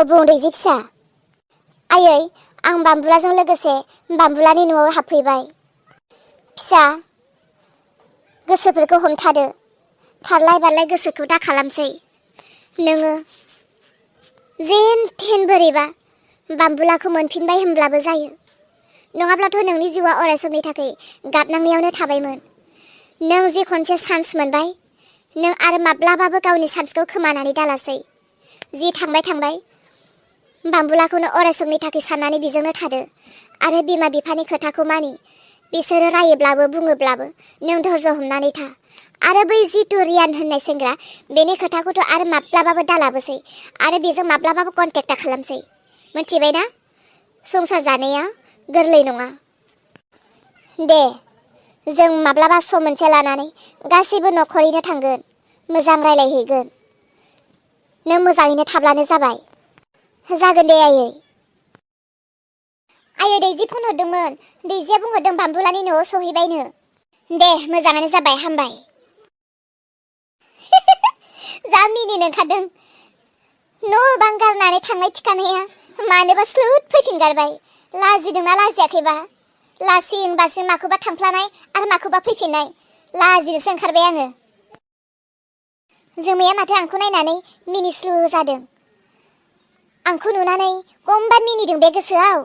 बुं दैजि फिसा। आयै आं बाम्बुलाजों लोगोसे बाम्बुलानि न'आव हाबफैबाय। फिसा गोसोफोरखौ हमथादो, खारलाय बारलाय गोसोखौ दा खालामसै। नोङो जेन थेन बोरैबा बाम्बुलाखौ मोनफिनबाय होनब्लाबो जायो, नङाब्लाथ' नोंनि जिउआ अरायसमनि थाखाय गाबनांनायावनो थाबायमोन। नों जे खनसे चान्स मोनबाय, नों आरो माब्लाबाबो गावनि चान्सखौ खोमानानै दालासै। जि थांबाय थांबाय, बाम्बुलाखौनो अरायसमनि थाखाय साननानै बेजोंनो थादो आरो बिमा बिफानि खोथाखौ मानि। बिसोरो रायोब्लाबो बुङोब्लाबो नों धैर्य हमनानै था। आरो बै जितु रियान होननाय सेंग्रा, बेनि खोथाखौथ' आरो माब्लाबाबो दालाबोसै आरो बेजों माब्लाबाबो कन्टेक्ट खालामसै। मिथिबायना? संसार जानाया गोरलै नङा। दे जों माब्लाबा सम मोनसे लानानै गासैबो न'खरैनो थांगोन, मोजां रायलायहैगोन। नों मोजाङैनो थाब्लानो जाबाय। जागोन दे आयै। आयै दैजि फन हरदोंमोन। दैजिया बुंहरदों बाम्बुलानि न'आव सहैबायनो। दे मोजाङानो जाबाय, हामबाय। जा मिनिनो ओंखारदों। न' बां गारनानै थांनाय थिखानाया मानोबा स्लुट फैफिनगारबाय। लाजिदोंना लाजियाखैबा? लासिं बासिं माखौबा थांफ्लानाय आरो माखौबा फैफिननाय लाजिनोसो ओंखारबाय आङो। जोमैया माथो आंखौ नायनानै मिनिस्लु जादों। आंखौ नुनानै गंबा मिनिदों बे गोसोआव।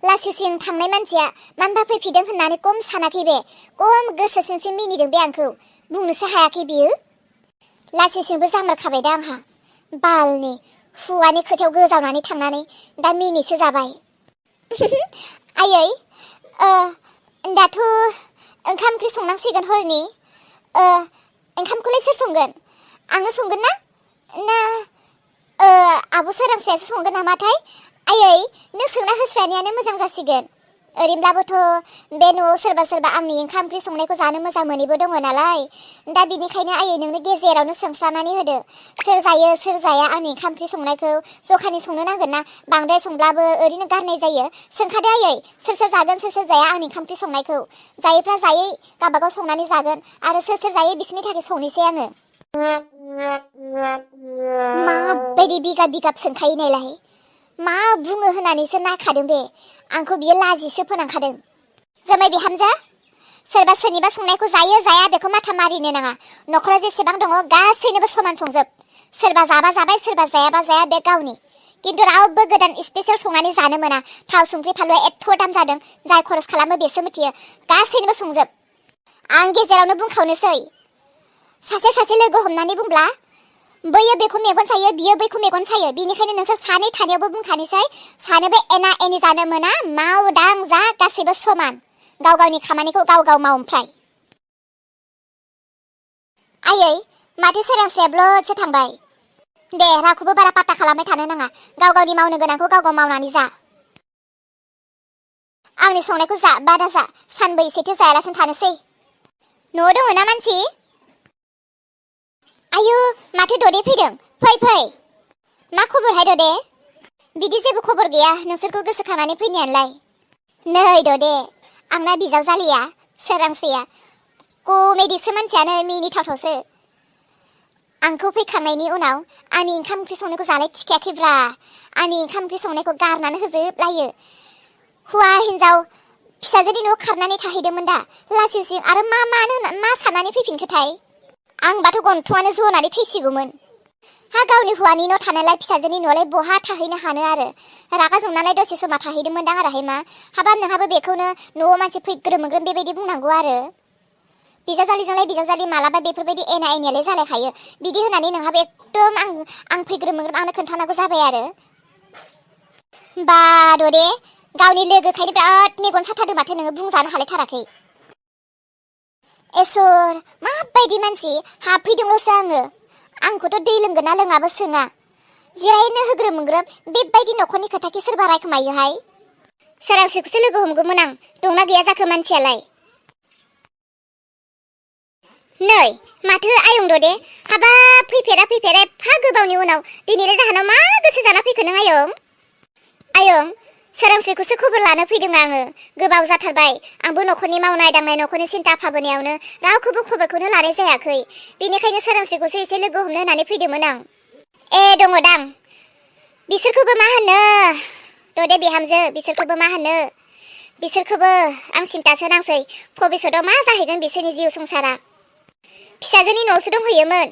लासिसिं थांनाय मानसिया मानबा फैफिनदों होननानै खम सानाखै बे, खम गोसो सिंसिं मिनिदों बे आंखौ। बुंनोसो हायाखै बियो। लासिसिंबो जामारखाबाय दा आंहा। बालनि हौवानि खोथायाव गोजावनानै थांनानै दा मिनिसो जाबाय। आयै दाथ' ओंखाम ओंख्रि संनांसिगोन हरनि। ओंखामखौलाय सोर संगोन? आंनो संगोन ना आब' सोरांस्रियासो संगोन नामाथाय? आयै नों सोंना होस्रानायानो मोजां जासिगोन। ओरैनोब्लाबोथ' बे न'आव सोरबा सोरबा आंनि ओंखाम ओंख्रि संनायखौ जानो मोजां मोनैबो दङ नालाय। दा बिनिखायनो आयै नोंनो गेजेरावनो सोंस्रानानै होदो, सोर जायो सोर जाया आंनि ओंखाम ओंख्रि संनायखौ। जखानि संनो नांगोन ना, बांद्राय संब्लाबो ओरैनो गारनाय जायो। सोंखादो आयै, सोर सोर जागोन सोर सोर जाया आंनि ओंखाम ओंख्रि संनायखौ। जायैफ्रा जायै गावबागाव संनानै जागोन आरो सोर सोर जायो बिसोरनि थाखाय संनोसै आङो। माबायदि बिगाब बिगाब सोंखायो नायलाय। मा बुङो होननानैसो नायखादों बे। आंखौ बियो लाजिसो फोनांखादों। जामाय बिहामजो, सोरबा सोरनिबा संनायखौ जायो जाया बेखौ माथा मारिनो नाङा। न'खराव जेसेबां दङ गासैनोबो समान संजोब। सोरबा जाबा जाबाय, सोरबा जायाबा जाया, बे गावनि। किन्तु रावबो गोदान स्पेसियेल संनानै जानो मोना। थाव संख्रि फानलुआ एथ' दाम जादों, जाय खरस खालामो बेसो मिथियो। गासैनोबो संजोब। आं गेजेरावनो बुंखावनोसै। सासे सासे लोगो हमनानै बुंब्ला बैयो बेखौ मेगन सायो, बियो बैखौ मेगन सायो। बिनिखायनो नोंसोर सानै थानायावबो बुंखानोसै, सानैबो एना एनि जानो मोना। माव दां जा गासैबो समान। गाव गावनि खामानिखौ गाव गाव माव ओमफ्राय। आयै माथो सोरांस्रिया ब्लदसो थांबाय। दे रावखौबो बारा पात्ता खालामबाय थानो नाङा। गाव गावनि मावनो गोनांखौ गाव गाव मावनानै जा। आंनि संनायखौ जा बा दा जा, सानबैसेथो जायालासिनो थानोसै। न'आव दङ ना मानसि? आयु माथो ददे फैदों। फै फै। मा खबरहाय ददे? बिदि जेबो खबर गैया, नोंसोरखौ गोसोखांनानै फैनायालाय। नै ददे, आंना बिजावजालिया सोरांस्रिया कमेडिसो मानसियानो, मिनिथावथावसो। आंखौ फैखांनायनि उनाव आंनि ओंखाम ओंख्रि संनायखौ जालाय थिखायाखैब्रा। आंनि ओंखाम ओंख्रि संनायखौ गारनानै होजोबलायो। हौवा हिन्जाव फिसाजोनि न'आव खारनानै थाहैदोंमोन दा लासिंसिं, आरो मा साननानै फैफिनखोथाय। आंबाथ' गन्थंआनो जनानै थैसिगौमोन। हा गावनि हौवानि न' थानायलाय फिसाजोनि न'आवलाय बहा थाहैनो हानो आरो। रागा जोंनानै दसे समा थाहैदोंमोनदां आरोहाय मा। हाबाब नोंहाबो बेखौनो न'आव मानसि फैग्रोम मोनग्रोम बेबायदि बुंनांगौ आरो। बिजावजालिजोंलाय बिजावजालि मालाबा बेफोरबायदि एना एनियालाय जालायखायो। बिदि होनानै नोंहाबो एकदम आं फैग्रोम मोनग्रोम आंनो खोन्थानांगौ जाबाय आरो। बा ददे, गावनि लोगोखायनो बिराद मेगन साथारदों माथो नोङो, बुंजानो हालायथाराखै। इसोर माबायदि मानसि, हाबफैदोंल'सो आङो। आंखौथ' दै लोंगोन ना लोङाबो सोङा। जिरायनो होग्रोम मोनग्रोम बेबायदि न'खरनि खोथाखि सोरबा रायखोमायोहाय। सोरांस्रिखौसो लोगो हमगौमोन आं, दंना गैया जाखो मानसियालाय। नै माथो आयं ददे, हाबाब फैफेरा एफा गोबावनि उनाव दिनैलाय जाहोनाव मा गोसो जाना फैखो नों आयं? आयं सोरांस्रिखौसो खबर लानो फैदों आङो। गोबाव जाथारबाय, आंबो न'खरनि मावनाय दांनाय न'खरनि सिन्था फाबोनायावनो रावखौबो खबरखौनो लानाय जायाखै। बेनिखायनो सोरांस्रिखौसो एसे लोगो हमनो होननानै फैदोंमोन आं। ए दङ दां, बिसोरखौबो मा होनो ददे बिहामजो बिसोरखौबो मा होनो बिसोरखौबो आं सिन्तासो नांसै भबिष्यतआव मा जाहैगोन बिसोरनि जिउ संसारा फिसाजोनि न'आवसो दंहैयोमोन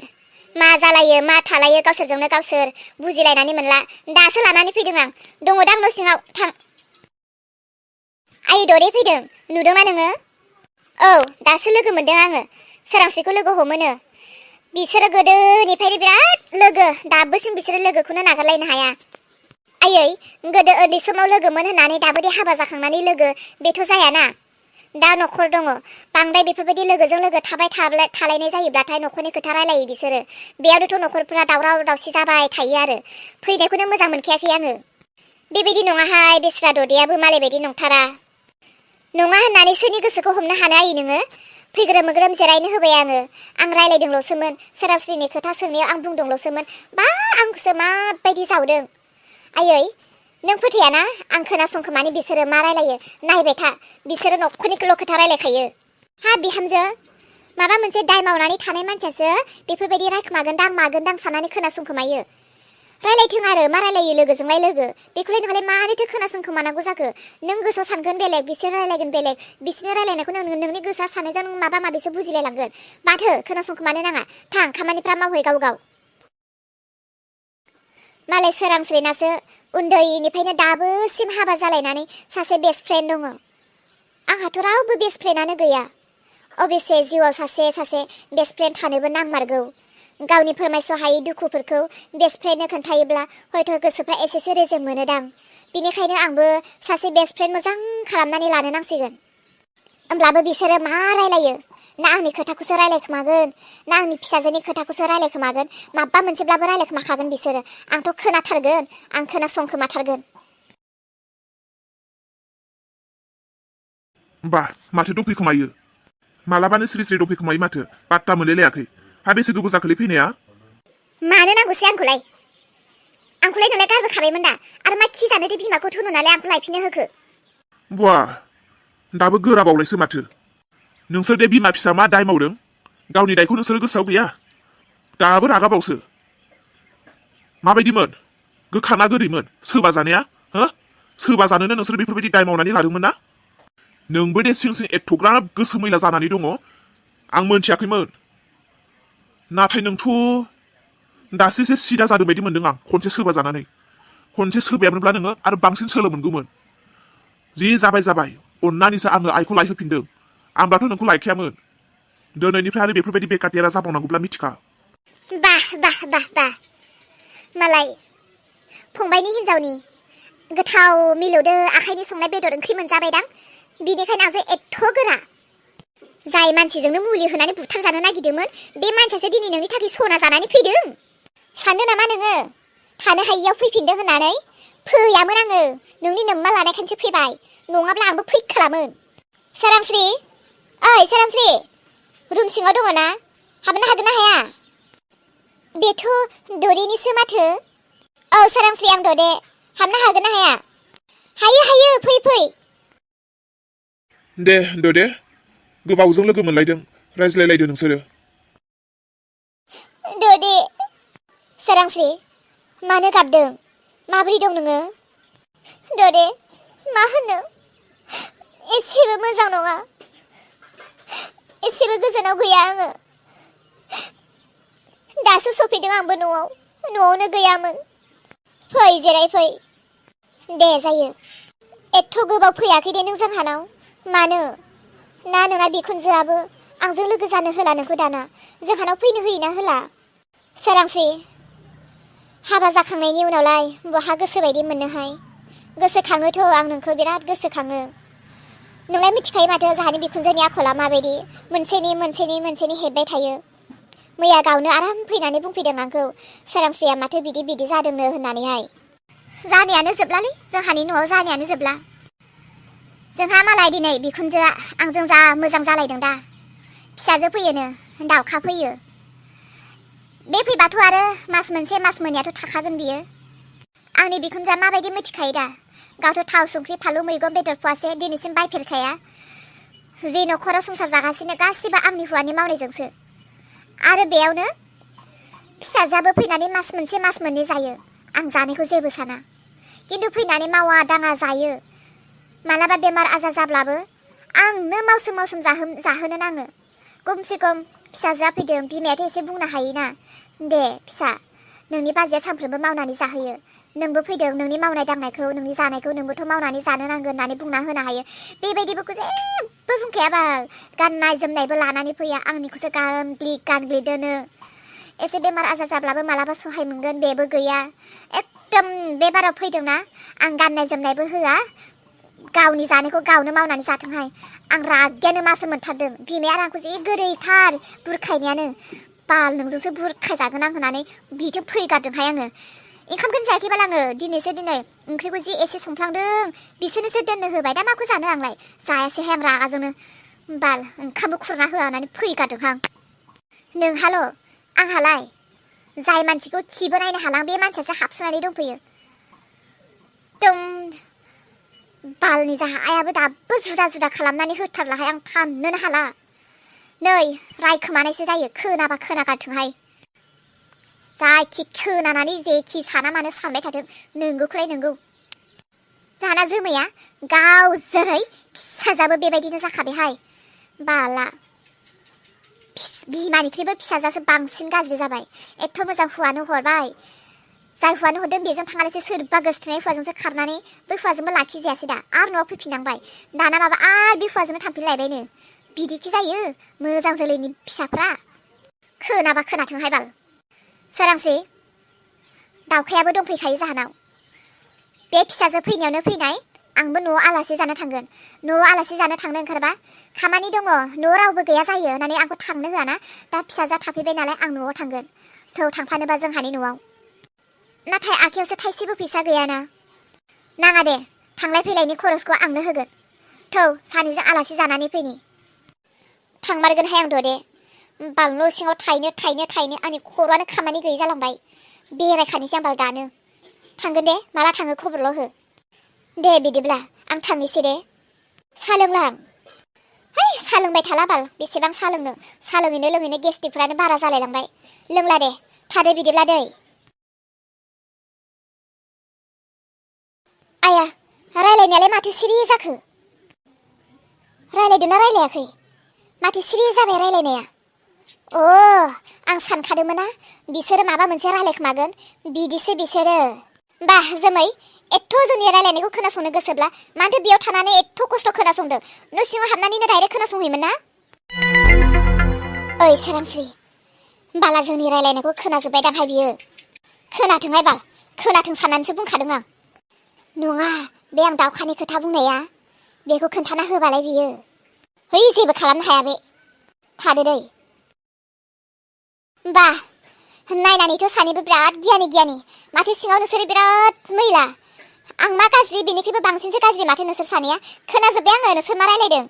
मा जालायो मा थालायो गावसोरजोंनो गावसोर बुजिलायनानै मोनला दासो लानानै फैदों आं दङदां न' सिङाव थां आइ दरे फैदों नुदोंना नोङो औ दासो लोगो मोनदों आङो सोरांस्रिखौ लोगो हमोनो बिसोरो गोदोनिफ्रायनो बिराद लोगो दाबोसिम बिसोरो लोगोखौनो नागारलायनो हाया आयै गोदो उन्दै समाव लोगोमोन होननानै दाबोदि हाबा जाखांनानै लोगो बेथ' जायाना दा न'खर दङ बांद्राय बेफोरबायदि लोगोजों लोगो थालायनाय जायोब्लाथाय न'खरनि खोथा रायलायो बिसोरो बेयावनोथ' न'खरफोरा दावराव दावसि जाबाय थायो आरो फैनायखौनो मोजां मोनखायाखै आङो बेबायदि नङाहाय बेस्रा ददेयाबो मालाय बायदि नंथारा नङा होननानै सोरनि गोसोखौ हमनो हानो आयै नोङो फैग्रोम जिरायनो होबाय आं रायलायदोंल'सोमोन सोरांस्रिनि खोथा सोंनायाव आं बुंदोंल'सोमोन बा आंखौसो माबायदि जावदों आयै नों फोथायाना आं खोनासंखोमानि बिसोरो मा रायलायो नायबाय था बिसोरो न'खरनिखौल' खोथा रायलायखायो हा बिहामजो माबा मोनसे दाय मावनानै थानाय मानसियासो बेफोरबायदि रायखोमागोनदां मागोनदां साननानै खोनासंखोमायो रायलायथों आरो मा रायलायो लोगोजोंलाय लोगो बेखौलाय नोंलाय मानोथो खोनासंखोमानांगौ जाखो नों गोसोआव सानगोन बेलेग बिसोर रायलायगोन बेलेग बिसोरनि रायलायनायखौ नोंनि गोसोआ सानैजों नों माबा माबिसो बुजिलायलांगोन माथो खोनासंखोमानो नाङा थां खामानिफ्रा मावहै गाव मालाय सोरांस्रिनासो उन्दैनिफ्रायनो दाबोसिम हाबा जालायनानै सासे बेस्ट फ्रेन्ड दङ आंहाथ' रावबो बेस्ट फ्रेन्डआनो गैया अबेसे जिउआव सासे बेस्ट फ्रेन्ड थानोबो नांमारगौ गावनि फोरमायस' हायै दुखुफोरखौ बेस्ट फ्रेन्डनो खोन्थायोब्ला हयथ' गोसोफ्रा एसेसो रेजें मोनोदां बिनिखायनो आंबो सासे बेस्ट फ्रेन्ड मोजां खालामनानै लानो नांसिगोन होमब्लाबो बिसोरो मा रायलायो ना आंनि खोथाखौसो रायलायखोमागोन ना आंनि फिसाजोनि खोथाखौसो रायलायखोमागोन माबा मोनसेब्लाबो रायलायखोमाखागोन बिसोरो आंथ' खोनाथारगोन आं खोनासंखोमाथारगोन बा माथो दंफैखोमायो मालाबानो स्रि स्रि दंफैखोमायो माथो पात्ता मोनलायलायाखै हा बेसे गोबाव जाखोलै फैनाया मानो नांगौसै आंखौलाय नोंलाय गारबोखाबायमोन दा आरो मा खि जानोथो बिमाखौ थुनु नालाय आंखौ लायफिननो होखो बा दाबो गोराबावलायसो माथो नोंसोर दे बिमा फिसा मा दाय मावदों गावनि दायखौ नोंसोर गोसोआव गैया दाबो रागाबावसो माबायदिमोन गोखाना गोदैमोन सोरबा जानाया हो सोरबा जानोनो नोंसोर बेफोरबायदि दाय मावनानै लादोंमोन ना नोंबो दे सिं सिं एथ'ग्राब गोसो मैला जानानै दङ आं मोनथियाखैमोन नाथाय नोंथ' दासो एसे सिदा जादों बायदि मोनदों आं खनसे सोरबा जानानै खनसे सोरबायामोनब्ला नोङो आरो बांसिन सोलो मोनगौमोन जि जाबाय अननानैसो आङो आइखौ लायहोफिनदों आंब्लाथ' नोंखौ लायखायामोन दिनैनिफ्राय आरो बेफोरबायदि बेकाथियारा जाबावनांगौब्ला मिथिखा बाह मालाय फंबायनि हिन्जावनि गोथाव मिलौदो आखाइनि संनाय बेदर ओंख्रि मोनजाबायदां बिनिखायनो आंजों एथ' गोरा जाय मानसिजोंनो मुलि होनानै बुथारजानो नागिरदोंमोन बे मानसियासो दिनै नोंनि थाखाय सना जानानै फैदों सानदों नामा नोङो थानो हायियाव फैफिनदों होननानै फैयामोन आङो नोंनि नोम्मा लानायखायसो फैबाय नङाब्ला आंबो फैखालामोन सोरांस्रि ओइ सोरांस्रि रुम सिङाव दङ ना हाबनो हागोन ना हाया बेथ' ददेनिसो माथो औ सोरांस्रि आं ददे हाबनो हागोन ना हाया हायो फै दे दे गोबावजों लोगो मोनलायदों रायज्लायलायदो नोंसोरो ददे सोरांस्रि मानो गाबदों माबोरै दं नोङो ददे मा होनो एसेबो मोजां नङा एसेबो गोजोनाव गैया आङो दासो सफैदों आंबो न'आवनो गैयामोन फै जिराय फै दे जायो एथ' गोबाव फैयाखै दे नों जोंहानाव मानो ना नोंना बिखुनजोआबो आंजों लोगो जानो होला नोंखौ दाना जोंहानाव फैनो होयोना होला सोरांस्रि हाबा जाखांनायनि उनावलाय बहा गोसो बायदि मोननोहाय गोसोखाङोथ' आं नोंखौ बिराद गोसोखाङो नोंलाय मिथिखायो माथो जोंहानि बिखुनजोनि आखला माबायदि मोनसेनि हेब्बाय थायो मैया गावनो आराम फैनानै बुंफैदों आंखौ सोरांस्रिया माथो बिदि जादोंनो होननानैहाय जानायानो जोबलालै जोंहानि न'आव जानायानो जोबला जोंहा मालाय दिनै बिखुनजोआ आंजों जा मोजां जालायदों दा फिसाजो फैयोनो दावखा फैयो बे फैबाथ' आरो मास मोनसे मास मोननैयाथ' थाखागोन बियो आंनि बिखुनजोआ माबायदि मिथिखायो दा गावथ' थाव संख्रि फानलु मैगं बेदर फुवासे दिनैसिम बायफेरखाया जे न'खराव संसार जागासिनो गासिबो आंनि हौवानि मावनायजोंसो आरो बेयावनो फिसाजोआबो फैनानै मास मोनसे मास मोननै जायो आं जानायखौ जेबो साना खिन्थु फैनानै मावा दाङा जायो मालाबा बेमार आजार जाब्लाबो आंनो मावसोम जाहोनो नाङो खमसे खम फिसाजोआ फैदों बिमायाथ' एसे बुंनो हायोना दे फिसा नोंनि बाजैया सानफ्रोमबो मावनानै जाहोयो नोंबो फैदों नोंनि मावनाय दांनायखौ नोंनि जानायखौ नोंबोथ' मावनानै जानो नांगोन होननानै बुंना होनो हायो बेबायदिबो जेबो बुंखाया बाल गाननाय जोमनायबो लानानै फैया आंनिखौसो गानग्लि दोनो एसे बेमार आजार जाब्लाबो मालाबा सहाय मोनगोन बेबो गैया एकदम बे बाराव फैदोंना आं गाननाय जोमनायबो होआ गावनि जानायखौ गावनो मावनानै जाथोंहाय आं रागायानो मासो मोनथारदों बिमाया आंखौ जि गोदैथार बुरखायनायानो बाल नोंजोंसो बुरखायजागोन आं होननानै बिजों फैगारदोंहाय आङो ओंखामखौनो जायाखैबाल आङो दिनै ओंख्रिखौ जि एसे संफ्लांदों बिसोरनोसो दोननो होबाय दा माखौ जानो आंलाय जायासैहाय आं रागाजोंनो बाल ओंखामबो खुरना होआ होननानै फैगारदोंहां नोंहाल' आंहालाय जाय मानसिखौ खिबो नायनो हालां बे मानसियासो हाबसोनानै दंफैयो एकदम बालनि जाहा आयाबो दाबो जुदा खालामनानै होथारलाहाय आं थानोनो हाला नै रायखोमानायसो जायो खोनाबा खोनागारथोंहाय जायखि खोनानानै जेखि साना मानो सानबाय थाथों नोंगौखौलाय नोंगौ जाना जोमैया गाव जेरै फिसाजाबो बेबायदिनो जाखाबायहाय बाला बिमानिख्रुइबो फिसाजासो बांसिन गाज्रि जाबाय एथ' मोजां हौवानो हरबाय जाय हौवानो हरदों बेजों थांनानैसो सोरबा गोसथोनाय हौवाजोंसो खारनानै बै हौवाजोंबो लाखिजायासै दा आरो न'आव फैफिननांबाय दाना माबा आरो बे हौवाजोंनो थांफिनलायबायनो बिदिखि जायो मोजां जोलैनि फिसाफ्रा खोनाबा खोनाथोंहाय बाल सोरांस्रि दावखायाबो दंफैखायो जाहानाव बे फिसाजो फैनायावनो फैनाय आंबो न'आव आलासि जानो थांगोन न'आव आलासि जानो थांनो ओंखारबा खामानि दङ न'आव रावबो गैया जायो होननानै आंखौ थांनो होआना दा फिसाजोआ थाफैबाय नालाय आं न'आव थांगोन थौ थांफानोबा जोंहानि न'आव नाथाय आखायावसो थाइसेबो फैसा गैयाना नाङा दे थांलाय फैलायनि खरसखौ आंनो होगोन थौ सानैजों आलासि जानानै फैनि थांमारगोनहाय आं दे बाल न' सिङाव थायनो आंनि खर'आनो खामानि गैयै जालांबाय बेरायखानोसै आं बाल दानो थांगोन दे माला थाङो खबरल' हो दे बिदिब्ला आं थांनोसै दे साहा लोंलां है साहा लोंबाय थाला बाल बेसेबां साहा लोंनो साहा लोङैनो गेस्टिकफ्रानो बारा जालायलांबाय लोंला दे थादो बिदिब्ला दै आया रायलायनायालाय माथो सिरि जाखो रायलायदोंना रायलायाखै माथो सिरि जाबाय रायलायनाया आं सानखादोंमोन ना बिसोरो माबा मोनसे रायलायखोमागोन बिदिसो बिसोरो बा जोमै एथ' जोंनि रायलायनायखौ खोनासंनो गोसोब्ला माथो बेयाव थानानै एथ' खस्थ' खोनासंदों न' सिङाव हाबनानैनो डाइरेक्ट खोनासंहैमोन ना ओइ सोरांस्रि बाला जोंनि रायलायनायखौ खोनाजोब्बाय दांहाय बियो खोनाथोंहाय बाल खोनाथों साननानैसो बुंखादों आं नङा बे आं दावखानि खोथा बुंनाया बेखौ खोन्थाना होबालाय बियो है जेबो खालामनो हाया बे थादो दै बा नायनानैथ' सानैबो बिराद गियानि माथो सिङाव नोंसोरो बिराद मैला आं मा गाज्रि बेनिख्रुइबो बांसिनसो गाज्रि माथो नोंसोर सानैया खोनाजोब्बाय आङो नोंसोर मा रायलायदों